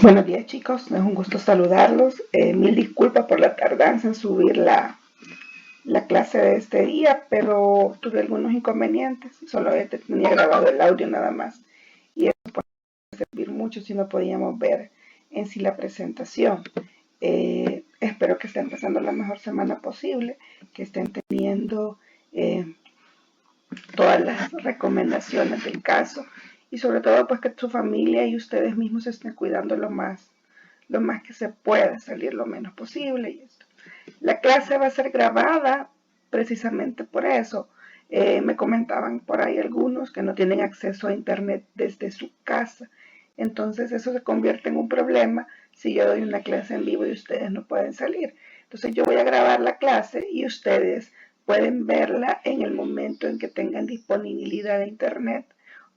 Buenos días, chicos, es un gusto saludarlos. Mil disculpas por la tardanza en subir la clase de este día, pero tuve algunos inconvenientes. Solo tenía grabado el audio nada más. Y eso puede servir mucho si no podíamos ver en sí la presentación. Espero que estén pasando la mejor semana posible, que estén teniendo todas las recomendaciones del caso y sobre todo pues que su familia y ustedes mismos se estén cuidando lo más que se pueda, salir lo menos posible y esto. La clase va a ser grabada precisamente por eso. Me comentaban por ahí algunos que no tienen acceso a internet desde su casa. Entonces eso se convierte en un problema si yo doy una clase en vivo y ustedes no pueden salir. Entonces yo voy a grabar la clase y ustedes pueden verla en el momento en que tengan disponibilidad de internet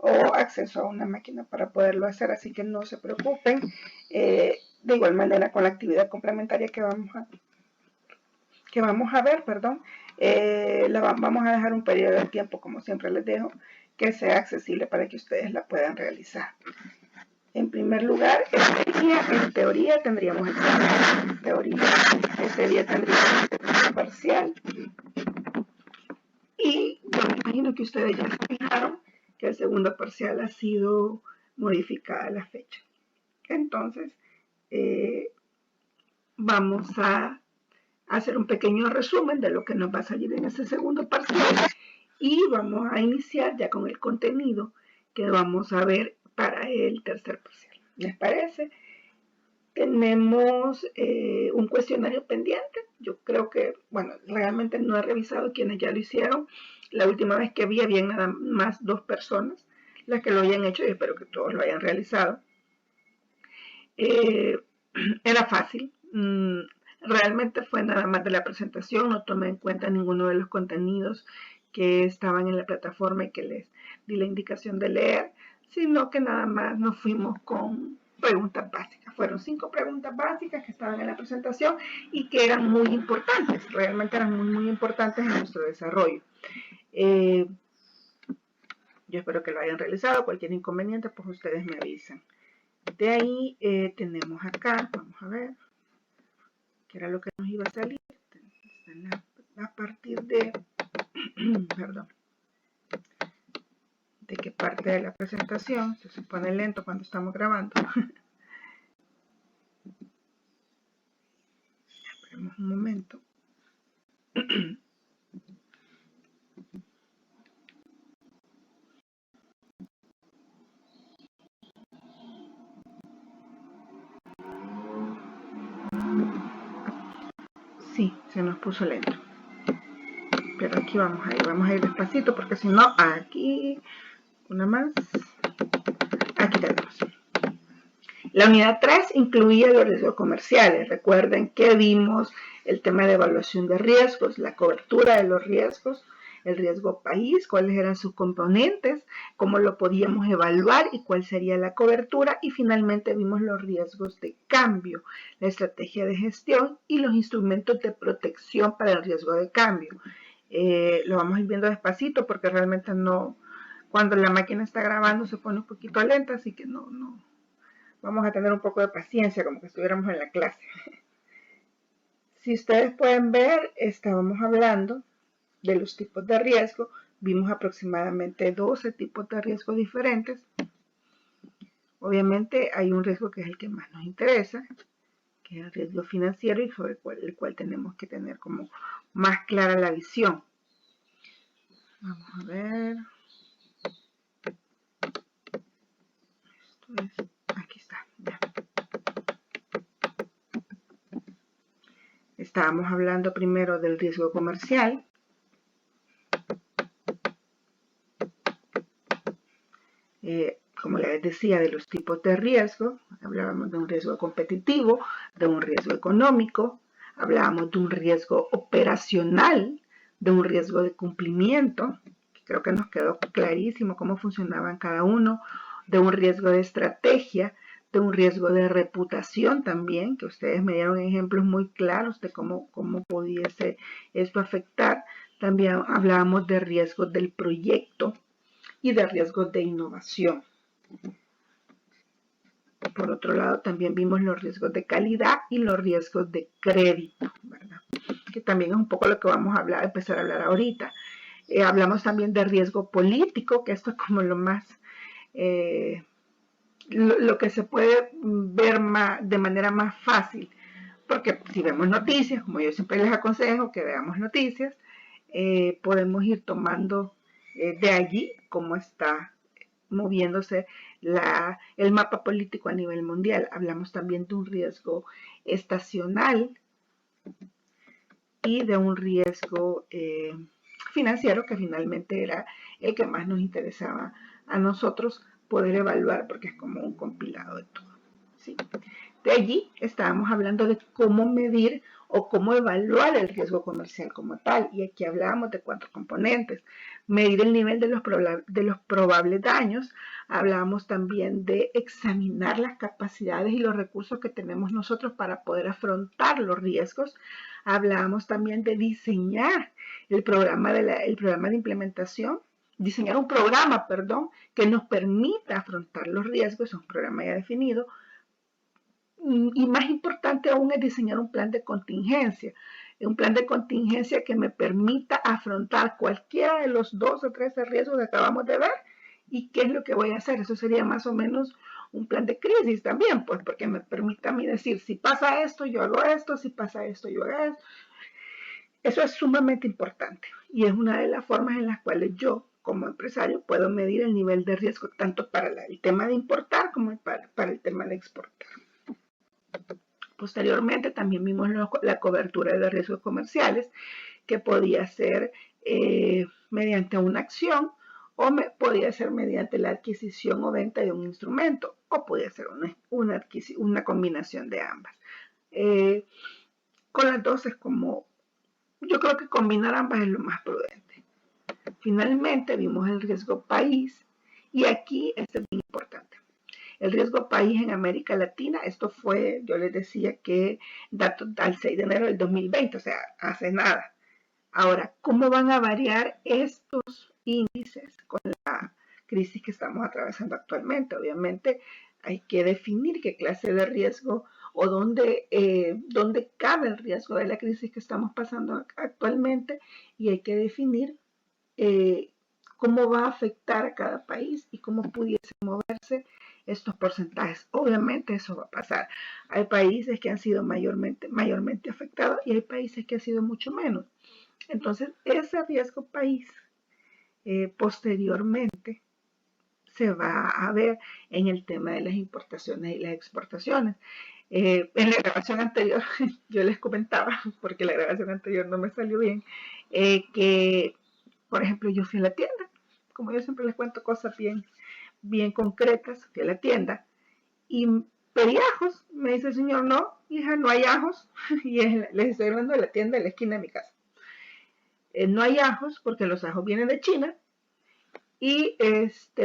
o acceso a una máquina para poderlo hacer, así que no se preocupen. De igual manera con la actividad complementaria que vamos a ver, vamos a dejar un periodo de tiempo, como siempre les dejo, que sea accesible para que ustedes la puedan realizar. En primer lugar, en teoría tendríamos examen. En teoría, este día tendríamos un parcial. Y yo me imagino que ustedes ya se fijaron que el segundo parcial ha sido modificada la fecha. Entonces, vamos a hacer un pequeño resumen de lo que nos va a salir en ese segundo parcial y vamos a iniciar ya con el contenido que vamos a ver para el tercer parcial. ¿Les parece? Tenemos un cuestionario pendiente. Yo creo que, bueno, realmente no he revisado quienes ya lo hicieron. La última vez que vi había nada más 2 personas las que lo habían hecho y espero que todos lo hayan realizado. Era fácil. Realmente fue nada más de la presentación, no tomé en cuenta ninguno de los contenidos que estaban en la plataforma y que les di la indicación de leer, sino que nada más nos fuimos con preguntas básicas. Fueron 5 preguntas básicas que estaban en la presentación y que eran muy importantes, realmente eran muy importantes en nuestro desarrollo. Yo espero que lo hayan realizado. Cualquier inconveniente, pues ustedes me avisan. De ahí tenemos acá, vamos a ver, que era lo que nos iba a salir. A partir de, perdón, de qué parte de la presentación, se pone lento cuando estamos grabando. Esperemos un momento. Sí, se nos puso lento. Pero aquí vamos a ir despacito porque si no, aquí, una más. Aquí tenemos. La unidad 3 incluía los riesgos comerciales. Recuerden que vimos el tema de evaluación de riesgos, la cobertura de los riesgos, el riesgo país, cuáles eran sus componentes, cómo lo podíamos evaluar y cuál sería la cobertura. Y finalmente vimos los riesgos de cambio, la estrategia de gestión y los instrumentos de protección para el riesgo de cambio. Lo vamos a ir viendo despacito porque realmente no, cuando la máquina está grabando se pone un poquito lenta, así que no. Vamos a tener un poco de paciencia, como que estuviéramos en la clase. Si ustedes pueden ver, estábamos hablando de los tipos de riesgo. Vimos aproximadamente 12 tipos de riesgo diferentes. Obviamente hay un riesgo que es el que más nos interesa, que es el riesgo financiero y sobre el cual tenemos que tener como más clara la visión. Vamos a ver. Esto es, aquí está, ya. Estábamos hablando primero del riesgo comercial. Como les decía, de los tipos de riesgo, hablábamos de un riesgo competitivo, de un riesgo económico, hablábamos de un riesgo operacional, de un riesgo de cumplimiento, que creo que nos quedó clarísimo cómo funcionaban cada uno, de un riesgo de estrategia, de un riesgo de reputación también, que ustedes me dieron ejemplos muy claros de cómo pudiese esto afectar. También hablábamos de riesgos del proyecto y de riesgos de innovación. Por otro lado, también vimos los riesgos de calidad y los riesgos de crédito, ¿verdad? Que también es un poco lo que vamos a hablar, empezar a hablar ahorita. Hablamos también de riesgo político, que esto es como lo más, lo que se puede ver de manera más fácil, porque si vemos noticias, como yo siempre les aconsejo que veamos noticias, podemos ir tomando de allí cómo está moviéndose el mapa político a nivel mundial. Hablamos también de un riesgo estacional y de un riesgo financiero, que finalmente era el que más nos interesaba a nosotros poder evaluar, porque es como un compilado de todo, ¿sí? De allí estábamos hablando de cómo medir o cómo evaluar el riesgo comercial como tal, y aquí hablábamos de 4 componentes: medir el nivel de los probables daños. Hablábamos también de examinar las capacidades y los recursos que tenemos nosotros para poder afrontar los riesgos. Hablábamos también de diseñar el programa de implementación, diseñar un programa, que nos permita afrontar los riesgos, es un programa ya definido. Y más importante aún es diseñar un plan de contingencia que me permita afrontar cualquiera de los 2 o 13 riesgos que acabamos de ver. ¿Y qué es lo que voy a hacer? Eso sería más o menos un plan de crisis también, pues, porque me permite a mí decir, si pasa esto, yo hago esto, si pasa esto, yo hago esto. Eso es sumamente importante y es una de las formas en las cuales yo, como empresario, puedo medir el nivel de riesgo tanto para el tema de importar como para el tema de exportar. Posteriormente también vimos la cobertura de riesgos comerciales, que podía ser mediante una acción, o podía ser mediante la adquisición o venta de un instrumento, o podía ser una combinación de ambas. Con las dos es como, yo creo que combinar ambas es lo más prudente. Finalmente vimos el riesgo país, y aquí este es bien importante. El riesgo país en América Latina, esto fue, yo les decía que datos al 6 de enero del 2020, o sea, hace nada. Ahora, ¿cómo van a variar estos índices con la crisis que estamos atravesando actualmente? Obviamente hay que definir qué clase de riesgo o dónde cabe el riesgo de la crisis que estamos pasando actualmente, y hay que definir cómo va a afectar a cada país y cómo pudiese moverse estos porcentajes. Obviamente eso va a pasar. Hay países que han sido mayormente afectados y hay países que han sido mucho menos. Entonces, ese riesgo país posteriormente se va a ver en el tema de las importaciones y las exportaciones. En la grabación anterior yo les comentaba, porque la grabación anterior no me salió bien, que, por ejemplo, yo fui a la tienda, como yo siempre les cuento cosas bien concretas, fui a la tienda y pedí ajos. Me dice el señor, no, hija, no hay ajos. Y les estoy hablando de la tienda de la esquina de mi casa. No hay ajos porque los ajos vienen de China y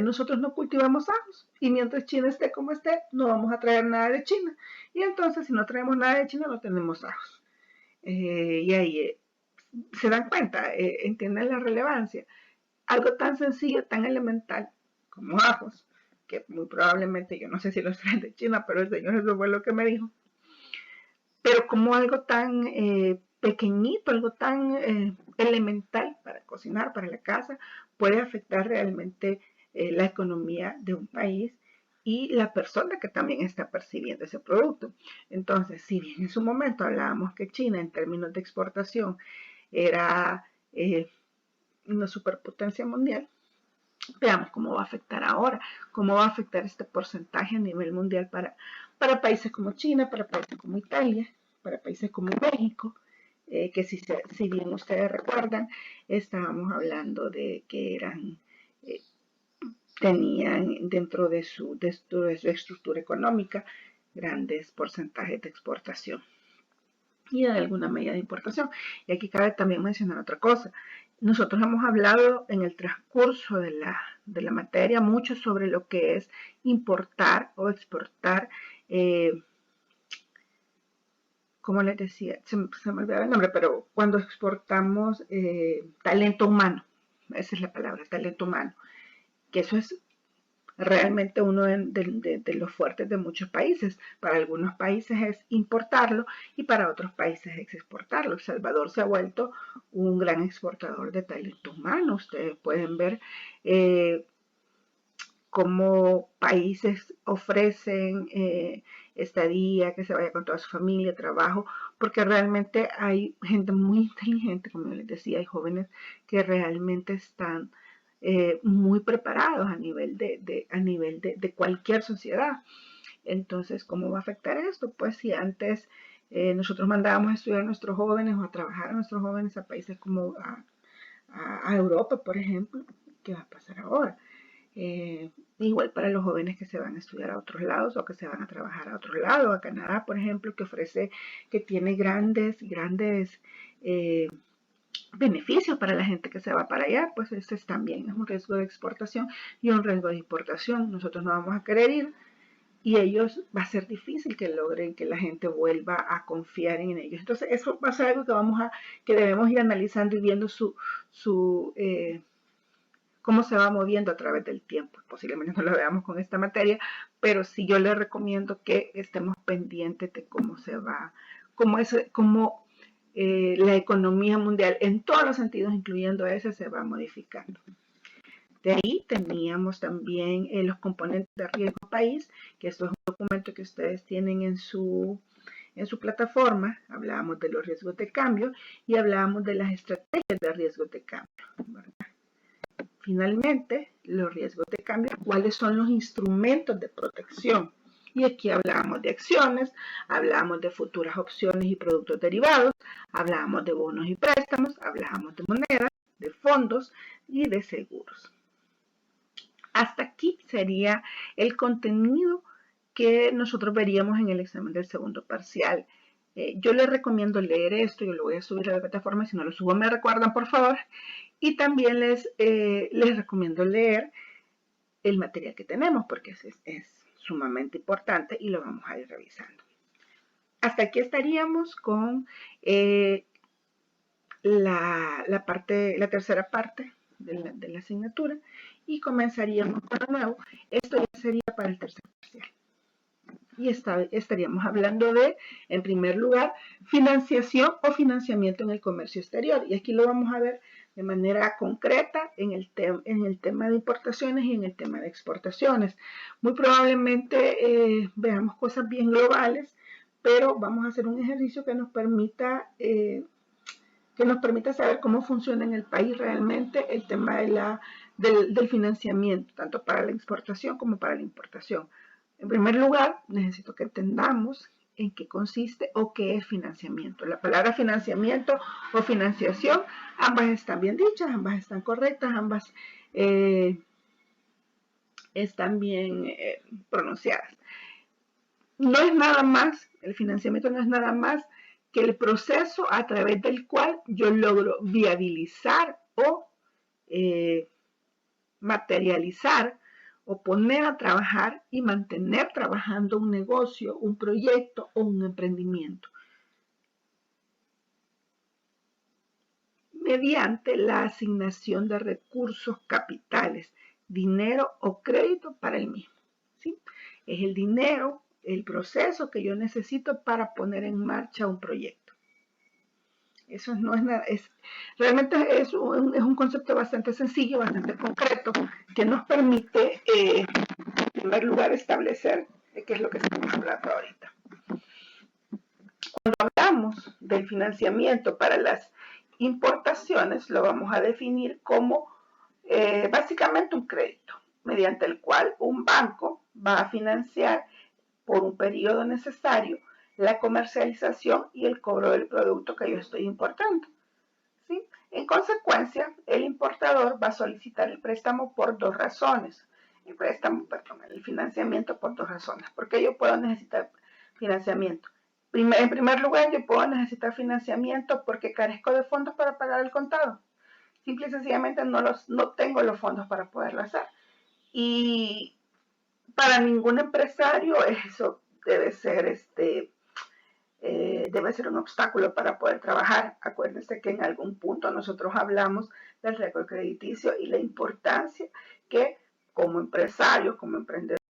nosotros no cultivamos ajos, y mientras China esté como esté, no vamos a traer nada de China, y entonces si no traemos nada de China no tenemos ajos. Y ahí se dan cuenta, entienden la relevancia. Algo tan sencillo, tan elemental como ajos, que muy probablemente, yo no sé si los traen de China, pero el señor eso fue lo que me dijo, pero como algo tan pequeñito, algo tan elemental para cocinar, para la casa, puede afectar realmente la economía de un país y la persona que también está percibiendo ese producto. Entonces, si bien en su momento hablábamos que China en términos de exportación era una superpotencia mundial, veamos cómo va a afectar ahora, cómo va a afectar este porcentaje a nivel mundial para países como China, para países como Italia, para países como México, que si bien ustedes recuerdan, estábamos hablando de que tenían dentro de su estructura económica grandes porcentajes de exportación y de alguna medida de importación. Y aquí cabe también mencionar otra cosa. Nosotros hemos hablado en el transcurso de la materia mucho sobre lo que es importar o exportar, como les decía, se me olvidaba el nombre, pero cuando exportamos talento humano, esa es la palabra, talento humano, que eso es realmente uno de los fuertes de muchos países. Para algunos países es importarlo y para otros países es exportarlo. El Salvador se ha vuelto un gran exportador de talento humano. Ustedes pueden ver cómo países ofrecen estadía, que se vaya con toda su familia, trabajo, porque realmente hay gente muy inteligente, como les decía, hay jóvenes que realmente están muy preparados a nivel de cualquier sociedad. Entonces, ¿cómo va a afectar esto? Pues si antes nosotros mandábamos a estudiar a nuestros jóvenes o a trabajar a nuestros jóvenes a países como a Europa, por ejemplo, ¿qué va a pasar ahora? Igual para los jóvenes que se van a estudiar a otros lados o que se van a trabajar a otros lados, a Canadá, por ejemplo, que tiene grandes beneficios para la gente que se va para allá, pues ese es también es un riesgo de exportación y un riesgo de importación. Nosotros no vamos a querer ir y ellos va a ser difícil que logren que la gente vuelva a confiar en ellos. Entonces eso va a ser algo que debemos ir analizando y viendo cómo se va moviendo a través del tiempo. Posiblemente no lo veamos con esta materia, pero sí yo les recomiendo que estemos pendientes de cómo se va, cómo la economía mundial en todos los sentidos, incluyendo ese, se va modificando. De ahí teníamos también los componentes de riesgo país, que esto es un documento que ustedes tienen en su plataforma. Hablábamos de los riesgos de cambio y hablábamos de las estrategias de riesgos de cambio, ¿verdad? Finalmente, los riesgos de cambio, cuáles son los instrumentos de protección. Y aquí hablábamos de acciones, hablábamos de futuras opciones y productos derivados, hablábamos de bonos y préstamos, hablábamos de monedas, de fondos y de seguros. Hasta aquí sería el contenido que nosotros veríamos en el examen del segundo parcial. Yo les recomiendo leer esto, yo lo voy a subir a la plataforma, si no lo subo me recuerdan por favor, y también les recomiendo leer el material que tenemos porque es sumamente importante y lo vamos a ir revisando. Hasta aquí estaríamos con la tercera parte de la asignatura y comenzaríamos con lo nuevo. Esto ya sería para el tercer parcial. Y estaríamos hablando de, en primer lugar, financiación o financiamiento en el comercio exterior. Y aquí lo vamos a ver de manera concreta en el tema de importaciones y en el tema de exportaciones. Muy probablemente veamos cosas bien globales, pero vamos a hacer un ejercicio que nos permita saber cómo funciona en el país realmente el tema del financiamiento, tanto para la exportación como para la importación. En primer lugar, necesito que entendamos en qué consiste o qué es financiamiento. La palabra financiamiento o financiación, ambas están bien dichas, ambas están correctas, ambas están bien pronunciadas. No es nada más, el financiamiento no es nada más que el proceso a través del cual yo logro viabilizar o materializar o poner a trabajar y mantener trabajando un negocio, un proyecto o un emprendimiento mediante la asignación de recursos capitales, dinero o crédito para el mismo. ¿Sí? Es el dinero, el proceso que yo necesito para poner en marcha un proyecto. Eso no es nada, realmente es un concepto bastante sencillo, bastante concreto, que nos permite, en primer lugar, establecer de qué es lo que estamos hablando ahorita. Cuando hablamos del financiamiento para las importaciones, lo vamos a definir como básicamente un crédito, mediante el cual un banco va a financiar por un periodo necesario la comercialización y el cobro del producto que yo estoy importando. ¿Sí? En consecuencia, el importador va a solicitar el préstamo por dos razones. El financiamiento por dos razones. Porque yo puedo necesitar financiamiento. En primer lugar, yo puedo necesitar financiamiento porque carezco de fondos para pagar el contado. Simple y sencillamente no tengo los fondos para poderlo hacer. Y para ningún empresario eso debe ser un obstáculo para poder trabajar. Acuérdense que en algún punto nosotros hablamos del récord crediticio y la importancia que como empresarios, como emprendedores,